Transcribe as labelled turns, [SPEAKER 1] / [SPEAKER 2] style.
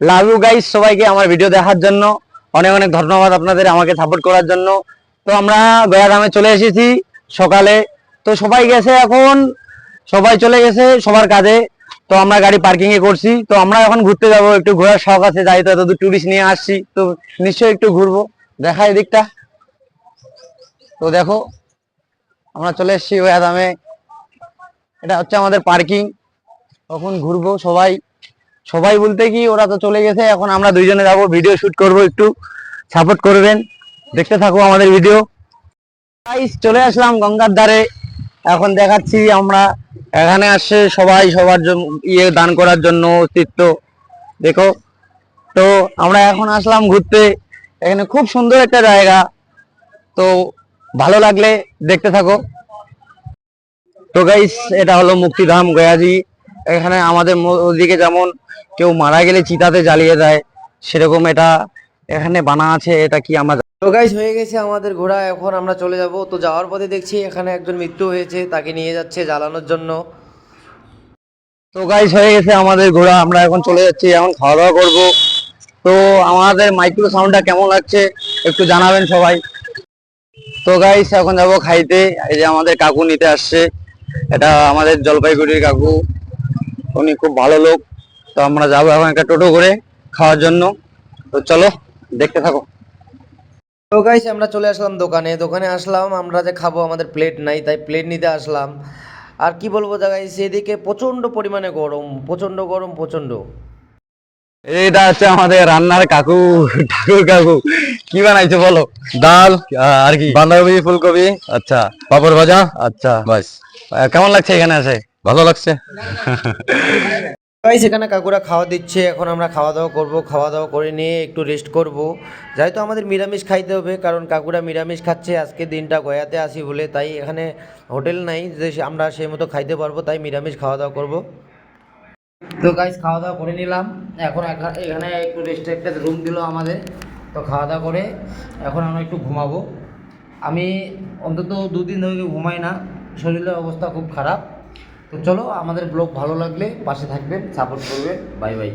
[SPEAKER 1] Love you guys, সবাইকে আমার video দেখার জন্য অনেক অনেক ধন্যবাদ আপনাদের আমাকে সাপোর্ট করার জন্য। তো আমরা গয়াগ্রামে চলে এসেছি সকালে। তো সবাই গেছে এখন, সবাই চলে গেছে সবার কাজে। তো আমরা গাড়ি পার্কিং এ করছি। তো আমরা এখন ঘুরতে যাব, একটু ঘোরার শখ আছে, যাই তো এত টুরিস্ট নিয়ে আসছি, তো নিশ্চয়ই একটু ঘুরবো। দেখা এদিকটা, তো দেখো আমরা চলে এসেছি গয়াগ্রামে। এটা হচ্ছে আমাদের পার্কিং। এখন ঘুরবো সবাই। সবাই বলতে কি, ওরা তো চলে গেছে, এখন আমরা দুইজনে যাবো, ভিডিও শুট করব, একটু সাপোর্ট করবেন, দেখতে থাকো আমাদের ভিডিও। গাইস চলে আসলাম গঙ্গার ধারে। এখন দেখাচ্ছি আমরা, এখানে আসছে সবাই সবার জন্য দান করার জন্য অস্তিত্ব, দেখো। তো আমরা এখন আসলাম ঘুরতে, এখানে খুব সুন্দর একটা জায়গা। তো ভালো লাগলে দেখতে থাকো। তো গাইস এটা হলো মুক্তিধাম গয়াজি। এখানে আমাদের ওদিকে যেমন কেউ মারা গেলে চিতাতে জ্বালিয়ে দেয়, সেরকম এটা এখানে বানা আছে। এটা কি আমরা,
[SPEAKER 2] তো গাইস হয়ে গেছে আমাদের ঘোরা, এখন আমরা চলে যাব। তো যাওয়ার পথে দেখছি এখানে একজন মৃত্যু হয়েছে, তাকে নিয়ে যাচ্ছে জ্বালানোর জন্য।
[SPEAKER 1] তো গাইস হয়ে গেছে আমাদের ঘোরা, আমরা এখন চলে যাচ্ছি, এখন খাওয়া দাওয়া করবো। তো আমাদের মাইক্রো সাউন্ডটা কেমন লাগছে একটু জানাবেন সবাই। তো গাইস এখন যাবো খাইতে। এই যে আমাদের কাকু নিতে আসছে, এটা আমাদের জলপাইগুড়ির কাকু, উনি খুব ভালো লোক। তো আমরা যাবো এখন একটা টোটো করে খাওয়ার জন্য। তো চলো দেখতে থাকো।
[SPEAKER 2] তো গাইস আমরা চলে আসলাম দোকানে। দোকানে আসলাম, আমরা যে খাবো আমাদের প্লেট নাই, তাই প্লেট নিতে আসলাম। আর কি বলবো গাইস, এদিকে প্রচণ্ড পরিমাণে গরম, প্রচণ্ড গরম, প্রচণ্ড।
[SPEAKER 1] এটা হচ্ছে আমাদের রান্নার কাকু, ঠাকুর কাকু। কি বানাইছো বলো?
[SPEAKER 3] ডাল,
[SPEAKER 1] আর কি?
[SPEAKER 3] বাঁধাকপি, ফুলকপি,
[SPEAKER 1] আচ্ছা
[SPEAKER 3] পাপড় ভাজা।
[SPEAKER 1] আচ্ছা,
[SPEAKER 3] বাস,
[SPEAKER 1] কেমন লাগছে এখানে আছে?
[SPEAKER 3] ভালো লাগছে।
[SPEAKER 2] গাইস এখানে কাকুরা খাওয়া দিচ্ছে, এখন আমরা খাওয়া দাওয়া করবো। খাওয়া দাওয়া করে নিয়ে একটু রেস্ট করব। যেহেতু আমাদের নিরামিষ খাইতে হবে, কারণ কাকুরা নিরামিষ খাচ্ছে আজকে দিনটা গয়াতে আসি বলে, তাই এখানে হোটেল নাই যে আমরা সেই মতো খাইতে পারবো, তাই নিরামিষ খাওয়া দাওয়া করবো। তো গাইস খাওয়া দাওয়া করে নিলাম, এখন এখানে একটু রেস্টে একটা রুম দিল আমাদের। তো খাওয়া দাওয়া করে এখন আমরা একটু ঘুমাবো। আমি অন্তত 2 দিন ধরে ঘুমাই না, শরীরের অবস্থা খুব খারাপ। তো চলো, আমাদের ব্লগ ভালো লাগলে পাশে থাকবেন, সাপোর্ট করবেন। Bye bye.